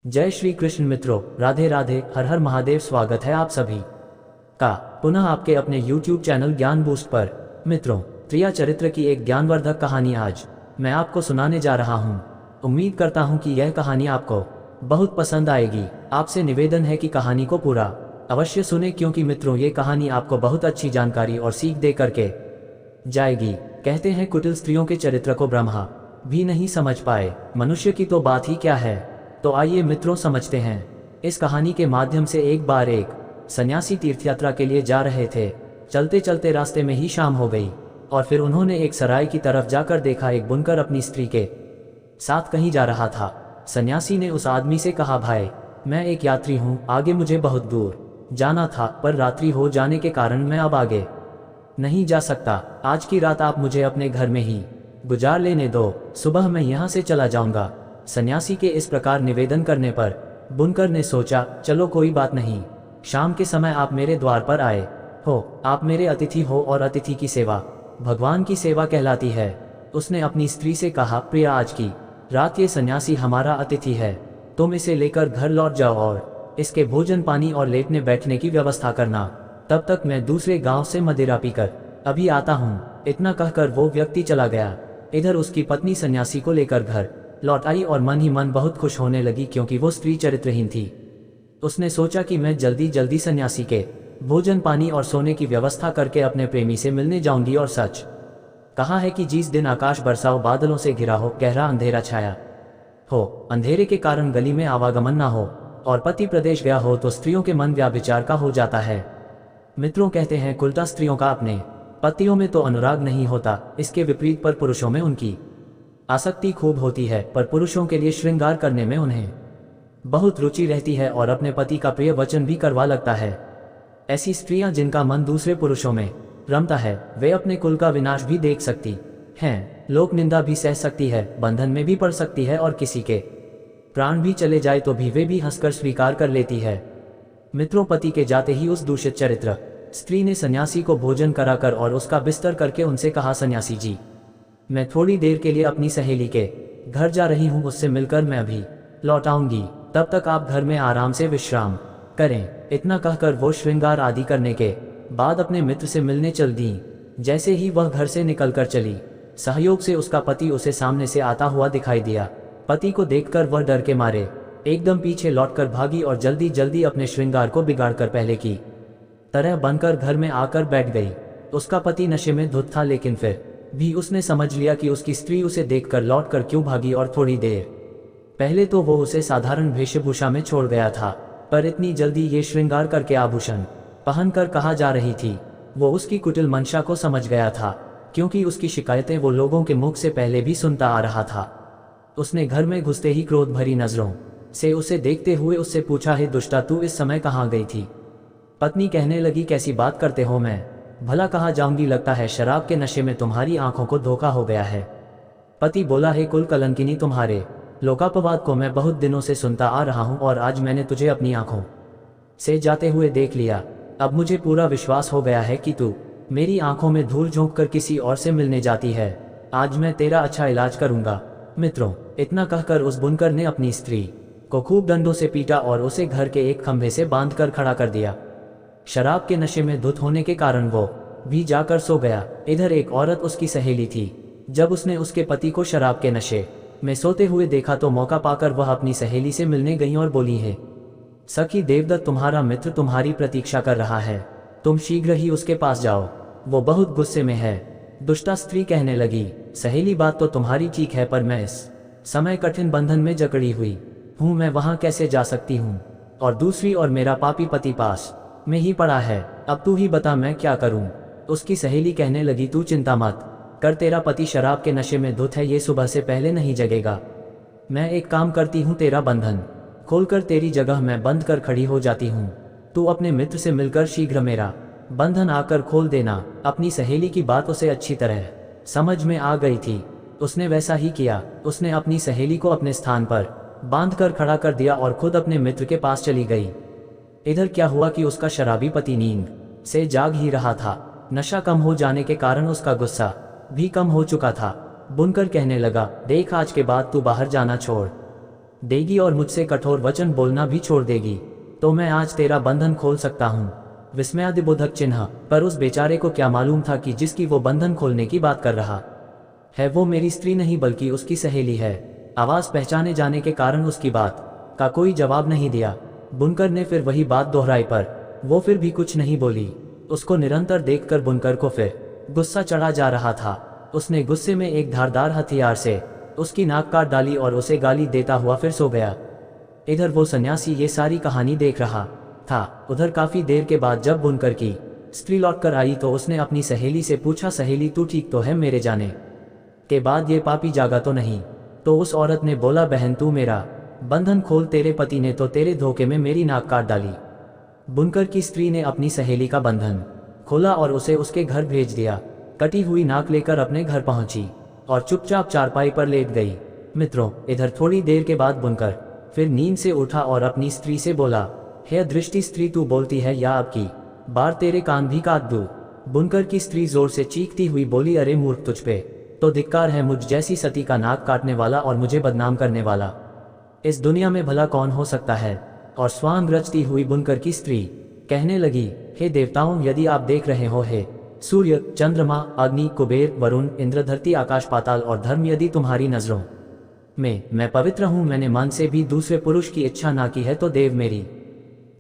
जय श्री कृष्ण मित्रों, राधे राधे, हर हर महादेव। स्वागत है आप सभी का पुनः आपके अपने YouTube चैनल ज्ञान बूस्ट पर। मित्रों, त्रिया चरित्र की एक ज्ञानवर्धक कहानी आज मैं आपको सुनाने जा रहा हूँ। उम्मीद करता हूँ कि यह कहानी आपको बहुत पसंद आएगी। आपसे निवेदन है कि कहानी को पूरा अवश्य सुने, क्योंकि मित्रों ये कहानी आपको बहुत अच्छी जानकारी और सीख दे करके जाएगी। कहते हैं कुटिल स्त्रियों के चरित्र को ब्रह्मा भी नहीं समझ पाए, मनुष्य की तो बात ही क्या है। तो आइए मित्रों समझते हैं इस कहानी के माध्यम से। एक बार एक सन्यासी तीर्थयात्रा के लिए जा रहे थे। चलते चलते रास्ते में ही शाम हो गई और फिर उन्होंने एक सराय की तरफ जाकर देखा। एक बुनकर अपनी स्त्री के साथ कहीं जा रहा था। सन्यासी ने उस आदमी से कहा, भाई मैं एक यात्री हूँ, आगे मुझे बहुत दूर जाना था, पर रात्रि हो जाने के कारण मैं अब आगे नहीं जा सकता। आज की रात आप मुझे अपने घर में ही गुजार लेने दो, सुबह मैं यहाँ से चला जाऊंगा। सन्यासी के इस प्रकार निवेदन करने पर बुनकर ने सोचा, चलो कोई बात नहीं, शाम के समय आप मेरे द्वार पर आए हो, आप मेरे अतिथि हो और अतिथि की सेवा भगवान की सेवा कहलाती है। उसने अपनी स्त्री से कहा, प्रिया आज की रात ये सन्यासी हमारा अतिथि है, तुम इसे लेकर घर लौट जाओ और इसके भोजन पानी और लेटने बैठने की व्यवस्था करना। तब तक मैं दूसरे गांव से मदिरा पीकर अभी आता हूँ। इतना कहकर वो व्यक्ति चला गया। इधर उसकी पत्नी सन्यासी को लेकर घर लौट आई और मन ही मन बहुत खुश होने लगी, क्योंकि वो स्त्री चरित्रहीन थी। उसने सोचा कि मैं जल्दी जल्दी सन्यासी के भोजन पानी और सोने की व्यवस्था करके अपने प्रेमी से मिलने जाऊंगी। और सच कहा है कि जिस दिन आकाश बरसाओ बादलों से घिरा हो, गहरा अंधेरा छाया हो, अंधेरे के कारण गली में आवागमन ना हो और पति प्रदेश गया हो, तो स्त्रियों के मन व्याभिचार का हो जाता है। मित्रों कहते हैं कुलटा स्त्रियों का अपने पतियों में तो अनुराग नहीं होता, इसके विपरीत पर पुरुषों में उनकी आसक्ति खूब होती है। पर पुरुषों के लिए श्रृंगार करने में उन्हें बहुत रुचि रहती है और अपने पति का प्रिय वचन भी करवा लगता है। ऐसी स्त्रियां जिनका मन दूसरे पुरुषों में रमता है, वे अपने कुल का विनाश भी देख सकती हैं, लोक निंदा भी सह सकती है, बंधन में भी पड़ सकती है और किसी के प्राण भी चले जाए तो भी वे भी हंसकर स्वीकार कर लेती है। मित्रों, पति के जाते ही उस दूषित चरित्र स्त्री ने सन्यासी को भोजन कराकर और उसका बिस्तर करके उनसे कहा, सन्यासी जी मैं थोड़ी देर के लिए अपनी सहेली के घर जा रही हूँ, उससे मिलकर मैं अभी लौट आऊंगी, तब तक आप घर में आराम से विश्राम करें। इतना कहकर वो श्रृंगार आदि करने के बाद अपने मित्र से मिलने चल दी। जैसे ही वह घर से निकलकर चली, सहयोग से उसका पति उसे सामने से आता हुआ दिखाई दिया। पति को देखकर वह डर के मारे एकदम पीछे लौटकर भागी और जल्दी जल्दी अपने श्रृंगार को बिगाड़कर पहले की तरह बनकर घर में आकर बैठ गई। उसका पति नशे में धुत था, लेकिन फिर भी उसने समझ लिया कि उसकी स्त्री उसे देखकर लौटकर क्यों भागी, और थोड़ी देर पहले तो वो उसे साधारण वेशभूषा में छोड़ गया था, पर इतनी जल्दी ये श्रृंगार करके आभूषण पहनकर कहाँ जा रही थी, वो उसकी कुटिल मंशा को समझ गया था, क्योंकि उसकी शिकायतें वो लोगों के मुख से पहले भी सुनता आ रहा था। उसने घर में घुसते ही क्रोध भरी नजरों से उसे देखते हुए उससे पूछा, हे दुष्टा, तू इस समय कहाँ गई थी? पत्नी कहने लगी, कैसी बात करते हो, मैं भला कहाँ जाऊंगी, लगता है शराब के नशे में तुम्हारी आंखों को धोखा हो गया है। पति बोला, हे कुल कलंकिनी, तुम्हारे लोकापवाद को मैं बहुत दिनों से सुनता आ रहा हूँ और आज मैंने तुझे अपनी आंखों से जाते हुए देख लिया। अब मुझे पूरा विश्वास हो गया है कि तू मेरी आंखों में धूल झोंक कर किसी और से मिलने जाती है। आज मैं तेरा अच्छा इलाज करूंगा। मित्रों, इतना कहकर उस बुनकर ने अपनी स्त्री को खूब डंडों से पीटा और उसे घर के एक खंभे से बांधकर खड़ा कर दिया। शराब के नशे में धुत होने के कारण वो भी जाकर सो गया। इधर एक औरत उसकी सहेली थी। जब उसने उसके पति को शराब के नशे में सोते हुए देखा तो मौका पाकर वह अपनी सहेली से मिलने गई और बोली, है सखी देवदत्त, तुम्हारा मित्र तुम्हारी प्रतीक्षा कर रहा है, तुम शीघ्र ही उसके पास जाओ, वो बहुत गुस्से में है। दुष्टा स्त्री कहने लगी, सहेली, बात तो तुम्हारी ठीक है, पर मैं इस समय कठिन बंधन में जकड़ी हुई हूँ, मैं वहां कैसे जा सकती हूँ? और दूसरी और मेरा पापी पति पास में ही पड़ा है, अब तू ही बता मैं क्या करूं? उसकी सहेली कहने लगी, तू चिंता मत कर, तेरा पति शराब के नशे में धुत है, ये सुबह से पहले नहीं जगेगा। मैं एक काम करती हूँ, तेरा बंधन खोलकर तेरी जगह मैं बंद कर खड़ी हो जाती हूँ, तू अपने मित्र से मिलकर शीघ्र मेरा बंधन आकर खोल देना। अपनी सहेली की बात उसे अच्छी तरह समझ में आ गई थी। उसने वैसा ही किया। उसने अपनी सहेली को अपने स्थान पर बांध कर खड़ा कर दिया और खुद अपने मित्र के पास चली गई। इधर क्या हुआ कि उसका शराबी पति नींद से जाग ही रहा था। नशा कम हो जाने के कारण उसका गुस्सा भी कम हो चुका था। बुनकर कहने लगा, देख आज के बाद तू बाहर जाना छोड़ देगी और मुझसे कठोर वचन बोलना भी छोड़ देगी तो मैं आज तेरा बंधन खोल सकता हूँ। विस्मयादिबोधक चिन्ह। पर उस बेचारे को क्या मालूम था कि जिसकी वो बंधन खोलने की बात कर रहा है वो मेरी स्त्री नहीं बल्कि उसकी सहेली है। आवाज पहचाने जाने के कारण उसकी बात का कोई जवाब नहीं दिया। बुनकर ने फिर वही बात दोहराई पर वो फिर भी कुछ नहीं बोली। उसको निरंतर देखकर बुनकर को फिर गुस्सा चढ़ा जा रहा था। उसने गुस्से में एक धारदार हथियार से उसकी नाक काट डाली और उसे गाली देता हुआ फिर सो गया। इधर वो सन्यासी ये सारी कहानी देख रहा था। उधर काफी देर के बाद जब बुनकर की स्त्री लौटकर आई तो उसने अपनी सहेली से पूछा, सहेली तू ठीक तो है? मेरे जाने के बाद ये पापी जागा तो नहीं? तो उस औरत ने बोला, बहन तू मेरा बंधन खोल, तेरे पति ने तो तेरे धोखे में मेरी नाक काट डाली। बुनकर की स्त्री ने अपनी सहेली का बंधन खोला और उसे उसके घर भेज दिया। कटी हुई नाक लेकर अपने घर पहुंची और चुपचाप चारपाई पर लेट गई। मित्रों, इधर थोड़ी देर के बाद बुनकर फिर नींद से उठा और अपनी स्त्री से बोला, हे दृष्टि स्त्री, तू बोलती है या अब की बार तेरे कान भी काट दूं? बुनकर की स्त्री जोर से चीखती हुई बोली, अरे मूर्ख, तुझ पे तो धिक्कार है, मुझ जैसी सती का नाक काटने वाला और मुझे बदनाम करने वाला इस दुनिया में भला कौन हो सकता है? और स्वांग रचती हुई बुनकर की स्त्री कहने लगी, हे देवताओं, यदि आप देख रहे हो, हे सूर्य, चंद्रमा, अग्नि, कुबेर, वरुण, इंद्र, धरती, आकाश, पाताल और धर्म, यदि तुम्हारी नजरों में मैं पवित्र हूँ, मैंने मन से भी दूसरे पुरुष की इच्छा ना की है, तो देव मेरी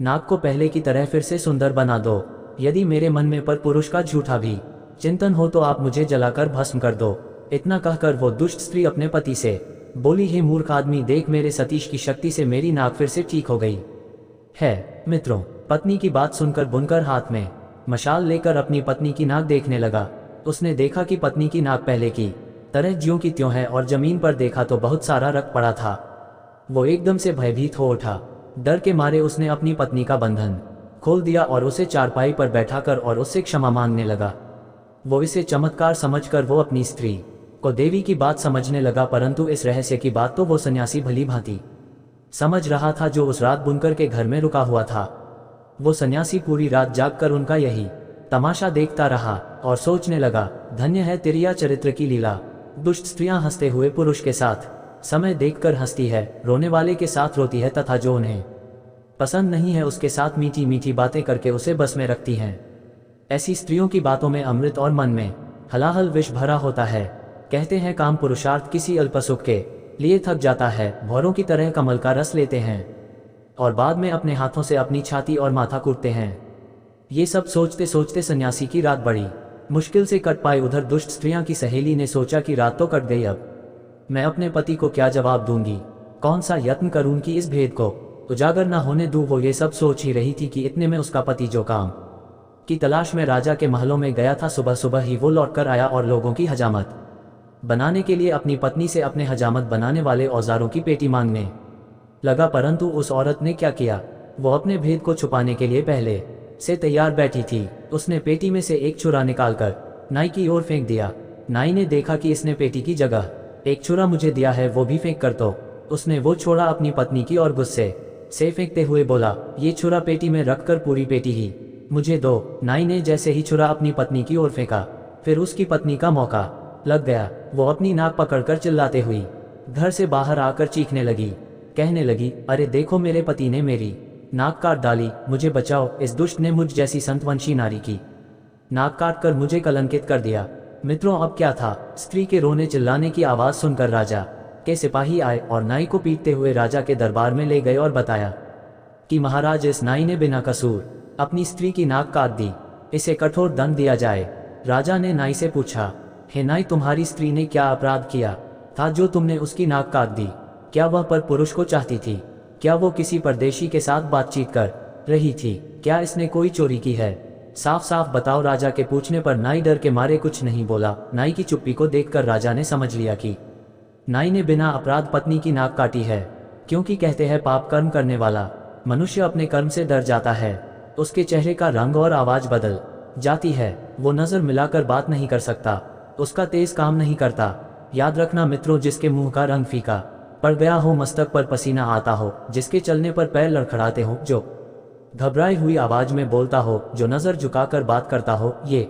नाक को पहले की तरह फिर से सुंदर बना दो। यदि मेरे मन में पर पुरुष का झूठा भी चिंतन हो तो आप मुझे जलाकर भस्म कर दो। इतना कहकर वो दुष्ट स्त्री अपने पति से बोली, हे मूर्ख आदमी, देख मेरे सतीश की शक्ति से मेरी नाक फिर से ठीक हो गई है। मित्रों, पत्नी की बात सुनकर बुनकर हाथ में मशाल लेकर अपनी पत्नी की नाक देखने लगा। उसने देखा कि पत्नी की नाक पहले की तरह ज्यों की त्यों है और जमीन पर देखा तो बहुत सारा रक्त पड़ा था। वो एकदम से भयभीत हो उठा। डर के मारे उसने अपनी पत्नी का बंधन खोल दिया और उसे चारपाई पर बैठाकर और उससे क्षमा मांगने लगा। वो इसे चमत्कार समझकर वो अपनी स्त्री को देवी की बात समझने लगा, परंतु इस रहस्य की बात तो वो सन्यासी भली भांति समझ रहा था जो उस रात बुनकर के घर में रुका हुआ था। वो सन्यासी पूरी रात जागकर उनका यही तमाशा देखता रहा और सोचने लगा, धन्य है तिरिया चरित्र की लीला। दुष्ट स्त्रियां हंसते हुए पुरुष के साथ समय देखकर हंसती है, रोने वाले के साथ रोती है तथा जो उन्हें पसंद नहीं है उसके साथ मीठी मीठी बातें करके उसे बस में रखती हैं। ऐसी स्त्रियों की बातों में अमृत और मन में हलाहल विष भरा होता है। कहते हैं काम पुरुषार्थ किसी अल्पसुख के लिए थक जाता है, भौरों की तरह कमल का रस लेते हैं और बाद में अपने हाथों से अपनी छाती और माथा कूटते हैं। ये सब सोचते सोचते सन्यासी की रात बड़ी मुश्किल से कट पाई। उधर दुष्ट स्त्रियां की सहेली ने सोचा कि रात तो कट गई, अब मैं अपने पति को क्या जवाब दूंगी, कौन सा यत्न करूं कि इस भेद को उजागर न होने दूं। वो ये सब सोच ही रही थी कि इतने में उसका पति जो काम की तलाश में राजा के महलों में गया था, सुबह सुबह ही वो लौटकर आया और लोगों की हजामत बनाने के लिए अपनी पत्नी से अपने हजामत बनाने वाले औजारों की पेटी मांगने लगा। परंतु उस औरत ने क्या किया, वो अपने भेद को छुपाने के लिए पहले से तैयार बैठी थी। उसने पेटी में से एक छुरा निकालकर नाई की ओर फेंक दिया। नाई ने देखा कि इसने पेटी की जगह एक छुरा मुझे दिया है, वो भी फेंक कर। तो उसने वो छोड़ा अपनी पत्नी की और गुस्से से फेंकते हुए बोला, ये छुरा पेटी में रखकर पूरी पेटी ही मुझे दो। नाई ने जैसे ही छुरा अपनी पत्नी की ओर फेंका, फिर उसकी पत्नी का मौका लग गया। वो अपनी नाक पकड़कर चिल्लाते हुई घर से बाहर आकर चीखने लगी, कहने लगी, अरे देखो मेरे पति ने मेरी नाक काट डाली, मुझे बचाओ। इस दुष्ट ने मुझ जैसी संतवंशी नारी की नाक काट कर मुझे कलंकित कर दिया। मित्रों, अब क्या था, स्त्री के रोने चिल्लाने की आवाज सुनकर राजा के सिपाही आए और नाई को पीटते हुए राजा के दरबार में ले गए और बताया कि महाराज, इस नाई ने बिना कसूर अपनी स्त्री की नाक काट दी, इसे कठोर दंड दिया जाए। राजा ने नाई से पूछा, हे नाई, तुम्हारी स्त्री ने क्या अपराध किया था जो तुमने उसकी नाक काट दी? क्या वह पर पुरुष को चाहती थी? क्या वो किसी परदेशी के साथ बातचीत कर रही थी? क्या इसने कोई चोरी की है? साफ साफ बताओ। राजा के पूछने पर नाई डर के मारे कुछ नहीं बोला। नाई की चुप्पी को देखकर राजा ने समझ लिया कि नाई ने बिना अपराध पत्नी की नाक काटी है, क्योंकि कहते हैं पाप कर्म करने वाला मनुष्य अपने कर्म से डर जाता है, उसके चेहरे का रंग और आवाज बदल जाती है, वो नजर मिलाकर बात नहीं कर सकता, उसका तेज काम नहीं करता। याद रखना मित्रों, जिसके मुंह का रंग फीका पड़ गया हो, मस्तक पर पसीना आता हो, जिसके चलने पर पैर लड़खड़ाते हो, जो घबराई हुई आवाज में बोलता हो, जो नजर झुकाकर बात करता हो, ये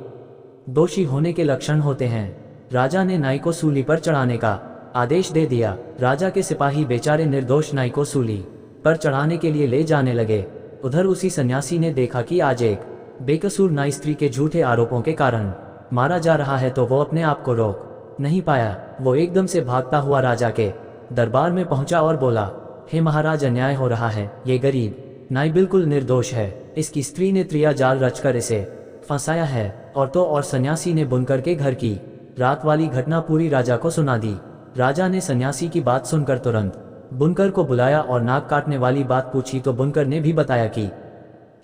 दोषी होने के लक्षण होते हैं। राजा ने नाई को सूली पर चढ़ाने का आदेश दे दिया। राजा के सिपाही बेचारे निर्दोष नाई को सूली पर चढ़ाने के लिए ले जाने लगे। उधर उसी सन्यासी ने देखा कि आज एक बेकसूर नाई स्त्री के झूठे आरोपों के कारण मारा जा रहा है, तो वो अपने आप को रोक नहीं पाया। वो एकदम से भागता हुआ राजा के दरबार में पहुंचा और बोला, हे महाराज, अन्याय हो रहा है। ये गरीब नाई बिल्कुल निर्दोष है। इसकी स्त्री ने त्रिया जाल रचकर इसे फंसाया है। और सन्यासी ने बुनकर के घर की रात वाली घटना पूरी राजा को सुना दी। राजा ने सन्यासी की बात सुनकर तुरंत बुनकर को बुलाया और नाक काटने वाली बात पूछी, तो बुनकर ने भी बताया कि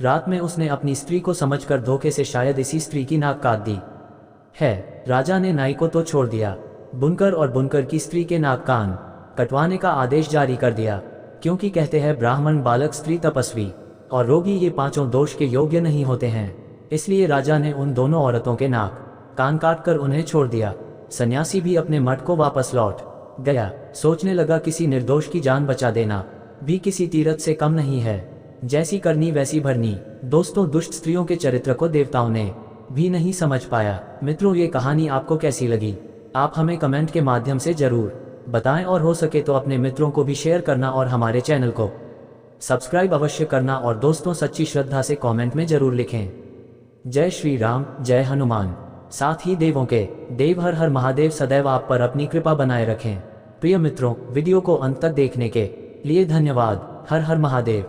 रात में उसने अपनी स्त्री को समझकर धोखे से शायद इसी स्त्री की नाक काट दी है। राजा ने नाई को तो छोड़ दिया, बुनकर और बुनकर की स्त्री के नाक कान कटवाने का आदेश जारी कर दिया, क्योंकि कहते हैं ब्राह्मण, बालक, स्त्री, तपस्वी और रोगी ये पांचों दोष के योग्य नहीं होते हैं। इसलिए राजा ने उन दोनों औरतों के नाक कान काटकर उन्हें छोड़ दिया। सन्यासी भी अपने मठ को वापस लौट गया। सोचने लगा, किसी निर्दोष की जान बचा देना भी किसी तीरथ से कम नहीं है। जैसी करनी वैसी भरनी। दोस्तों, दुष्ट स्त्रियों के चरित्र को देवताओं ने भी नहीं समझ पाया। मित्रों, ये कहानी आपको कैसी लगी आप हमें कमेंट के माध्यम से जरूर बताएं, और हो सके तो अपने मित्रों को भी शेयर करना और हमारे चैनल को सब्सक्राइब अवश्य करना। और दोस्तों, सच्ची श्रद्धा से कमेंट में जरूर लिखें, जय श्री राम, जय हनुमान। साथ ही देवों के देव हर हर महादेव सदैव आप पर अपनी कृपा बनाए रखें। प्रिय मित्रों, वीडियो को अंत तक देखने के लिए धन्यवाद। हर हर महादेव।